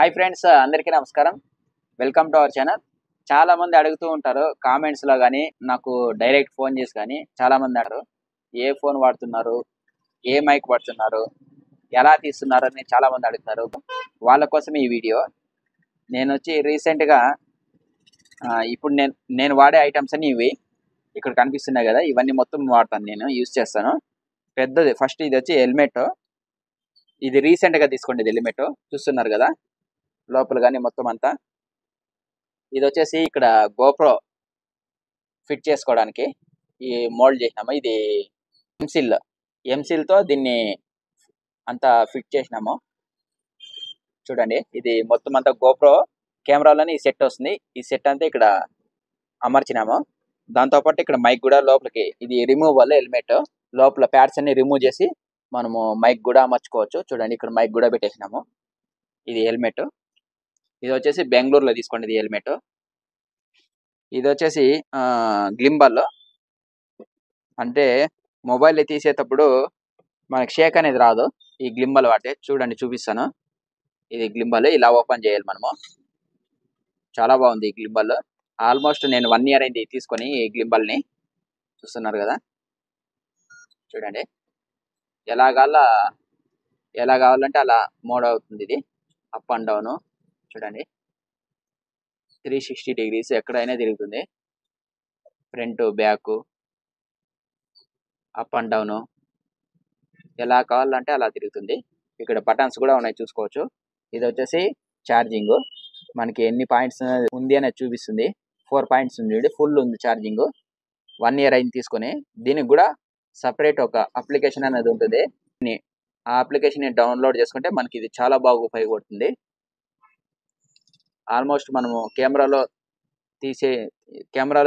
Hi friends, అందరికీ నమస్కారం. Welcome to our channel. చాలా మంది అడుగుతూ ఉంటారు కామెంట్స్లో కానీ, నాకు డైరెక్ట్ ఫోన్ చేసి కానీ చాలా మంది అడరు ఏ ఫోన్ వాడుతున్నారు, ఏ మైక్ వాడుతున్నారు, ఎలా తీస్తున్నారు అని చాలా మంది అడుగుతారు. వాళ్ళ కోసం ఈ వీడియో. నేను వచ్చి రీసెంట్గా ఇప్పుడు నేను వాడే ఐటమ్స్ అన్ని ఇవి ఇక్కడ కనిపిస్తున్నాయి కదా, ఇవన్నీ మొత్తం వాడతాను, నేను యూజ్ చేస్తాను. పెద్దది ఫస్ట్ ఇది వచ్చి హెల్మెట్. ఇది రీసెంట్గా తీసుకోండి హెల్మెట్, చూస్తున్నారు కదా లోపల కానీ మొత్తం అంతా. ఇది వచ్చేసి ఇక్కడ గోప్రో ఫిట్ చేసుకోవడానికి ఈ మోల్డ్ చేసినాము. ఇది ఎంసిల్తో దీన్ని అంతా ఫిట్ చేసినాము. చూడండి, ఇది మొత్తం అంతా గోప్రో కెమెరాలోని ఈ సెట్ వస్తుంది. ఈ సెట్ అంతా ఇక్కడ అమర్చినాము. దాంతోపాటు ఇక్కడ మైక్ కూడా లోపలికి, ఇది రిమూవ్ వల్ల హెల్మెట్ లోపల ప్యాడ్స్ అన్ని రిమూవ్ చేసి మనము మైక్ కూడా అమర్చుకోవచ్చు. చూడండి, ఇక్కడ మైక్ కూడా పెట్టేసినాము. ఇది హెల్మెట్. ఇది వచ్చేసి బెంగళూరులో తీసుకోండి ఇది హెల్మెట్. ఇది వచ్చేసి గ్లింబల్, అంటే మొబైల్ తీసేటప్పుడు మనకి షేక్ అనేది రాదు ఈ గ్లింబల్ వాడితే. చూడండి, చూపిస్తాను. ఇది గ్లింబల్, ఇలా ఓపెన్ చేయాలి మనము. చాలా బాగుంది ఈ గ్లింబల్. ఆల్మోస్ట్ నేను 1 year అయింది తీసుకొని ఈ గ్లింబల్ని. చూస్తున్నారు కదా, చూడండి ఎలా కావాలంటే అలా మోడ్ అవుతుంది. ఇది అప్ అండ్ డౌన్ చూడండి, 360 degrees ఎక్కడైనా తిరుగుతుంది. Front back up and down ఎలా కావాలంటే అలా తిరుగుతుంది. ఇక్కడ బటన్స్ కూడా ఉన్నాయి, చూసుకోవచ్చు. ఇది వచ్చేసి ఛార్జింగ్, మనకి ఎన్ని పాయింట్స్ ఉంది అనేది చూపిస్తుంది. 4 పాయింట్స్ ఉంది, ఫుల్ ఉంది ఛార్జింగ్. 1 year అయింది తీసుకొని. దీనికి కూడా సపరేట్ ఒక అప్లికేషన్ అనేది ఉంటుంది. ఆ అప్లికేషన్ డౌన్లోడ్ చేసుకుంటే మనకి ఇది చాలా బాగా ఉపయోగపడుతుంది. ఆల్మోస్ట్ మనము కెమెరాలో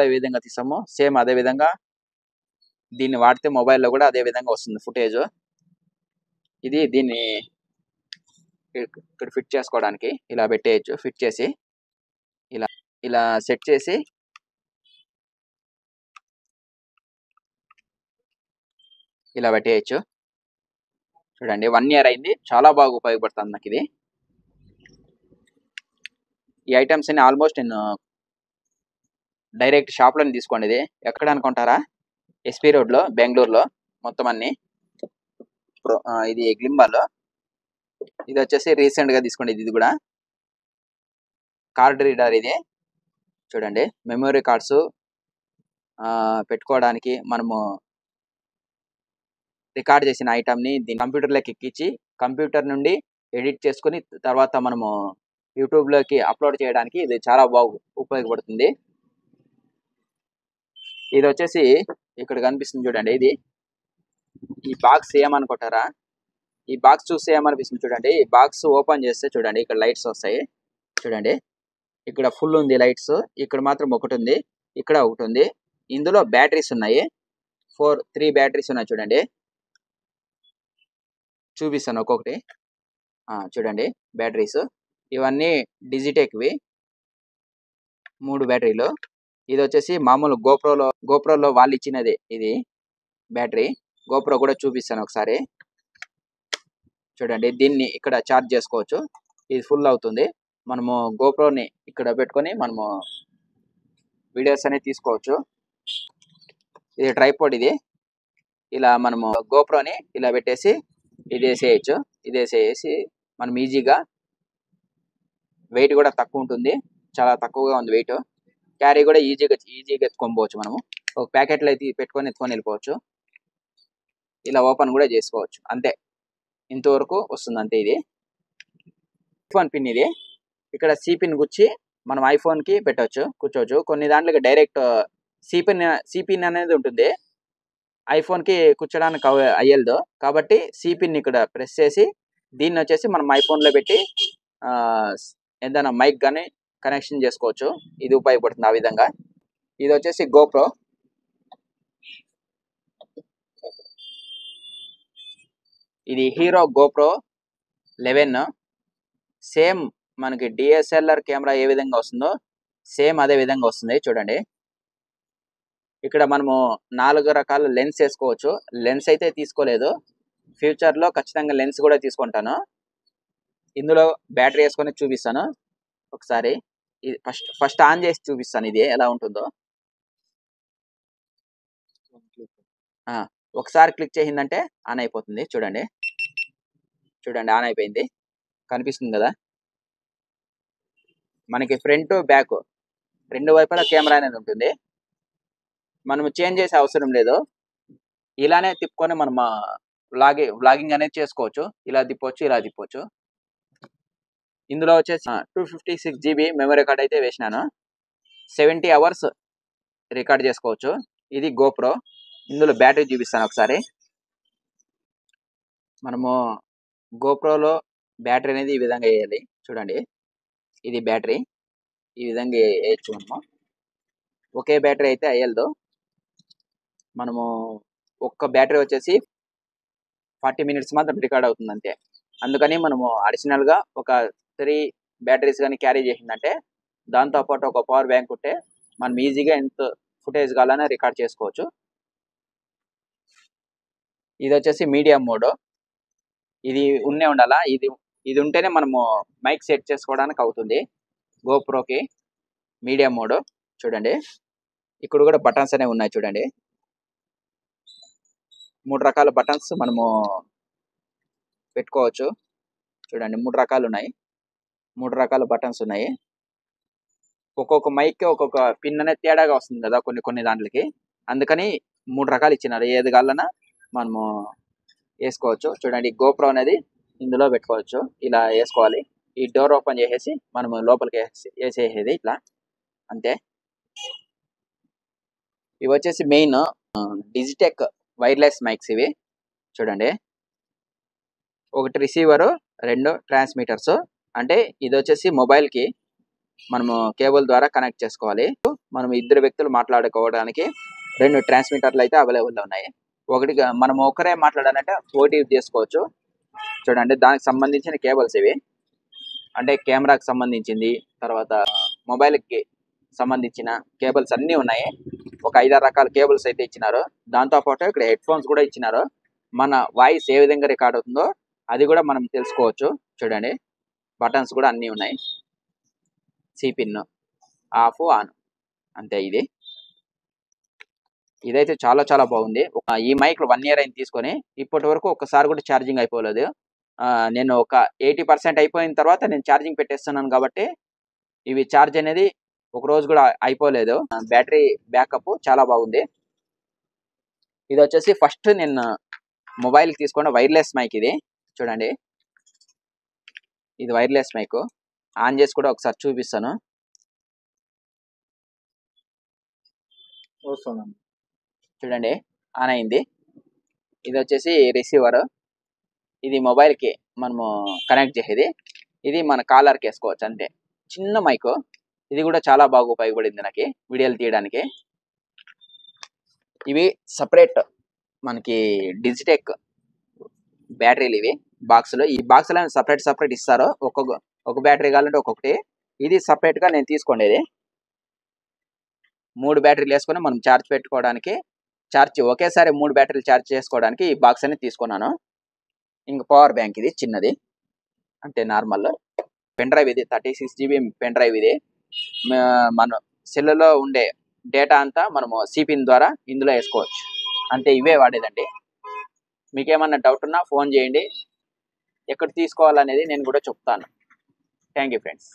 ఏ విధంగా తీసామో సేమ్ అదే విధంగా దీన్ని వాడితే మొబైల్లో కూడా అదే విధంగా వస్తుంది ఫుటేజ్. దీన్ని ఇక్కడ ఫిట్ చేసుకోవడానికి ఇలా పెట్టేయచ్చు. ఫిట్ చేసి ఇలా సెట్ చేసి ఇలా పెట్టేయచ్చు. చూడండి, 1 year అయింది, చాలా బాగా ఉపయోగపడుతుంది నాకు ఇది. ఈ ఐటమ్స్ అన్ని ఆల్మోస్ట్ నేను డైరెక్ట్ షాప్లోనే తీసుకోండి. ఇది ఎక్కడ అనుకుంటారా, ఎస్పీ రోడ్లో బెంగళూరులో మొత్తం అన్ని. ఇది గ్లింబల్. ఇది వచ్చేసి రీసెంట్గా తీసుకోండి. ఇది కూడా కార్డ్ రీడర్. ఇది చూడండి, మెమరీ కార్డ్స్ పెట్టుకోవడానికి మనము రికార్డ్ చేసిన ఐటమ్ని దీని కంప్యూటర్లోకి ఎక్కించి కంప్యూటర్ నుండి ఎడిట్ చేసుకుని తర్వాత మనము యూట్యూబ్లోకి అప్లోడ్ చేయడానికి ఇది చాలా బాగా ఉపయోగపడుతుంది. ఇది వచ్చేసి ఇక్కడ కనిపిస్తుంది చూడండి. ఈ బాక్స్ ఏమనుకుంటారా, ఈ బాక్స్ చూస్తే ఏమనిపిస్తుంది చూడండి. ఈ బాక్స్ ఓపెన్ చేస్తే చూడండి, ఇక్కడ లైట్స్ వస్తాయి. చూడండి, ఇక్కడ ఫుల్ ఉంది లైట్స్, ఇక్కడ మాత్రం ఒకటి ఉంది, ఇక్కడ ఒకటి ఉంది. ఇందులో బ్యాటరీస్ ఉన్నాయి, 3 బ్యాటరీస్ ఉన్నాయి. చూడండి, చూపిస్తాను ఒక్కొక్కటి. చూడండి బ్యాటరీస్, ఇవన్నీ డిజిటెక్వి 3 బ్యాటరీలు. ఇది వచ్చేసి మామూలు గోప్రోలో వాళ్ళు ఇచ్చినది. ఇది బ్యాటరీ గోప్రో కూడా చూపిస్తాను ఒకసారి. చూడండి, దీన్ని ఇక్కడ ఛార్జ్ చేసుకోవచ్చు. ఇది ఫుల్ అవుతుంది. మనము గోప్రోని ఇక్కడ పెట్టుకొని మనము వీడియోస్ అనేది తీసుకోవచ్చు. ఇది ట్రైపాడ్. ఇది ఇలా మనము గోప్రోని ఇలా పెట్టేసి ఇది వేసేయచ్చు. ఇది వేసేసి మనం ఈజీగా, వెయిట్ కూడా తక్కువ ఉంటుంది, చాలా తక్కువగా ఉంది వెయిట్. క్యారీ కూడా ఈజీగా ఎత్తుకోవచ్చు. మనము ఒక ప్యాకెట్లో అయితే ఎత్తుకొని వెళ్ళిపోవచ్చు. ఇలా ఓపెన్ కూడా చేసుకోవచ్చు. అంతే, ఇంతవరకు వస్తుంది అంతే. ఇది ఐఫోన్ పిన్. ఇది ఇక్కడ సి పిన్ గుచ్చి మనం ఐఫోన్కి కూర్చోవచ్చు. కొన్ని దాంట్లోకి డైరెక్ట్ సి పిన్ అనేది ఉంటుంది, ఐఫోన్కి కూర్చోడానికి అయ్యలేదు. కాబట్టి సి పిన్ ఇక్కడ ప్రెస్ చేసి దీన్ని వచ్చేసి మనం ఐఫోన్లో పెట్టి ఏదైనా మైక్ కానీ కనెక్షన్ చేసుకోవచ్చు. ఇది ఉపయోగపడుతుంది ఆ విధంగా. ఇది వచ్చేసి గోప్రో. ఇది హీరో గోప్రో 11. సేమ్ మనకి డిఎస్ఎల్ఆర్ కెమెరా ఏ విధంగా వస్తుందో సేమ్ అదే విధంగా వస్తుంది. చూడండి, ఇక్కడ మనము 4 రకాల లెన్స్ వేసుకోవచ్చు. లెన్స్ అయితే తీసుకోలేదు, ఫ్యూచర్లో ఖచ్చితంగా లెన్స్ కూడా తీసుకుంటాను. ఇందులో బ్యాటరీ వేసుకొని చూపిస్తాను ఒకసారి. ఇది ఫస్ట్ ఆన్ చేసి చూపిస్తాను ఇది ఎలా ఉంటుందో. ఒకసారి క్లిక్ చేసిందంటే ఆన్ అయిపోతుంది. చూడండి ఆన్ అయిపోయింది. కనిపిస్తుంది కదా. మనకి ఫ్రంట్ బ్యాక్ రెండు వైపులా కెమెరా అనేది ఉంటుంది. మనం చేంజ్ చేసే అవసరం లేదు. ఇలానే తిప్పుకొని మనం వ్లాగింగ్ అనేది చేసుకోవచ్చు. ఇలా తిప్పొచ్చు, ఇలా తిప్పొచ్చు. ఇందులో వచ్చేసి 256 GB మెమరీ కార్డ్ అయితే వేసినాను. 70 hours రికార్డ్ చేసుకోవచ్చు. ఇది గోప్రో. ఇందులో బ్యాటరీ చూపిస్తాను ఒకసారి. మనము గోప్రోలో బ్యాటరీ అనేది ఈ విధంగా వేయాలి. చూడండి ఇది బ్యాటరీ. ఈ విధంగా వేయచ్చు. మనము ఒకే బ్యాటరీ అయితే అయ్యలదు. మనము ఒక్క బ్యాటరీ వచ్చేసి 40 minutes మాత్రం రికార్డ్ అవుతుంది అంతే. అందుకని మనము అడిషనల్గా ఒక 3 బ్యాటరీస్ కానీ క్యారీ చేసిందంటే దాంతోపాటు ఒక పవర్ బ్యాంక్ ఉంటే మనం ఈజీగా ఎంత ఫుటేజ్ కావాలన్నా రికార్డ్ చేసుకోవచ్చు. ఇది వచ్చేసి మీడియం మోడ్. ఇది ఉండాలా. ఇది ఉంటేనే మనము మైక్ సెట్ చేసుకోవడానికి అవుతుంది. గోప్రోకి మీడియం మోడ్. చూడండి ఇక్కడ కూడా బటన్స్ అనేవి ఉన్నాయి. చూడండి 3 రకాల బటన్స్ మనము పెట్టుకోవచ్చు. చూడండి 3 రకాలు ఉన్నాయి. 3 రకాల బటన్స్ ఉన్నాయి. ఒక్కొక్క మైక్ ఒక్కొక్క పిన్ అనేది తేడాగా వస్తుంది కదా కొన్ని దాంట్లకి. అందుకని 3 రకాలు ఇచ్చినారు. ఏది కావాలన్నా మనము వేసుకోవచ్చు. చూడండి గోప్రో అనేది ఇందులో పెట్టుకోవచ్చు. ఇలా వేసుకోవాలి. ఈ డోర్ ఓపెన్ చేసేసి మనము లోపలికి వేసేసేది ఇట్లా అంతే. ఇవి వచ్చేసి మెయిన్ డిజిటెక్ వైర్లెస్ మైక్స్ ఇవి. చూడండి ఒకటి రిసీవరు, 2 ట్రాన్స్మిటర్స్. అంటే ఇది వచ్చేసి మొబైల్కి మనము కేబుల్ ద్వారా కనెక్ట్ చేసుకోవాలి. మనం 2 వ్యక్తులు మాట్లాడుకోవడానికి 2 ట్రాన్స్మిటర్లు అయితే అవైలబుల్లో ఉన్నాయి. మనం ఒకరే మాట్లాడాలంటే ఒకటి యూజ్ చేసుకోవచ్చు. చూడండి దానికి సంబంధించిన కేబుల్స్ ఇవి. అంటే కెమెరాకి సంబంధించింది, తర్వాత మొబైల్కి సంబంధించిన కేబుల్స్ అన్నీ ఉన్నాయి. ఒక 5-6 రకాల కేబుల్స్ అయితే ఇచ్చినారు. దాంతోపాటు ఇక్కడ హెడ్ ఫోన్స్ కూడా ఇచ్చినారు. మన వాయిస్ ఏ విధంగా రికార్డ్ అవుతుందో అది కూడా మనం తెలుసుకోవచ్చు. చూడండి బటన్స్ కూడా అన్నీ ఉన్నాయి. సి పిన్, ఆఫ్, ఆన్ అంతే. ఇదైతే చాలా చాలా బాగుంది. ఈ మైక్ 1 year అయింది తీసుకొని. ఇప్పటి వరకు ఒక్కసారి కూడా ఛార్జింగ్ అయిపోలేదు. నేను ఒక 80% అయిపోయిన తర్వాత నేను ఛార్జింగ్ పెట్టేస్తున్నాను కాబట్టి ఇవి ఛార్జ్ అనేది ఒక రోజు కూడా అయిపోలేదు. బ్యాటరీ బ్యాకప్ చాలా బాగుంది. ఇది వచ్చేసి ఫస్ట్ నేను మొబైల్ తీసుకున్న వైర్లెస్ మైక్ ఇది. చూడండి ఇది వైర్లెస్ మైక్. ఆన్ చేసి కూడా ఒకసారి చూపిస్తాను. చూడండి ఆన్ అయింది. ఇది వచ్చేసి రిసీవర్. ఇది మొబైల్కి మనము కనెక్ట్ చేసేది. ఇది మన కాలర్కి వేసుకోవచ్చు అంతే. చిన్న మైక్. ఇది కూడా చాలా బాగా ఉపయోగపడింది నాకు వీడియోలు తీయడానికి. ఇవి సపరేట్ మనకి డిజిటెక్ బ్యాటరీలు ఇవి బాక్స్లో. ఈ బాక్స్లో సపరేట్ ఇస్తారు. ఒక బ్యాటరీ కావాలంటే ఒక్కొక్కటి. ఇది సపరేట్గా నేను తీసుకోండి. 3 బ్యాటరీలు వేసుకొని మనం ఛార్జ్ పెట్టుకోవడానికి, ఒకేసారి 3 బ్యాటరీలు ఛార్జ్ చేసుకోవడానికి ఈ బాక్స్ అనేది తీసుకున్నాను. ఇంకా పవర్ బ్యాంక్ ఇది చిన్నది అంటే నార్మల్. పెన్ డ్రైవ్ ఇది 36 GB పెన్ డ్రైవ్ ఇది. మన సెల్లో ఉండే డేటా అంతా మనము సిపిన్ ద్వారా ఇందులో వేసుకోవచ్చు అంటే. ఇవే వాడేదండి. మీకు ఏమన్నా డౌట్ ఉన్నా ఫోన్ చేయండి. ఎక్కడ తీసుకోవాలనేది నేను కూడా చెప్తాను. Thank you friends.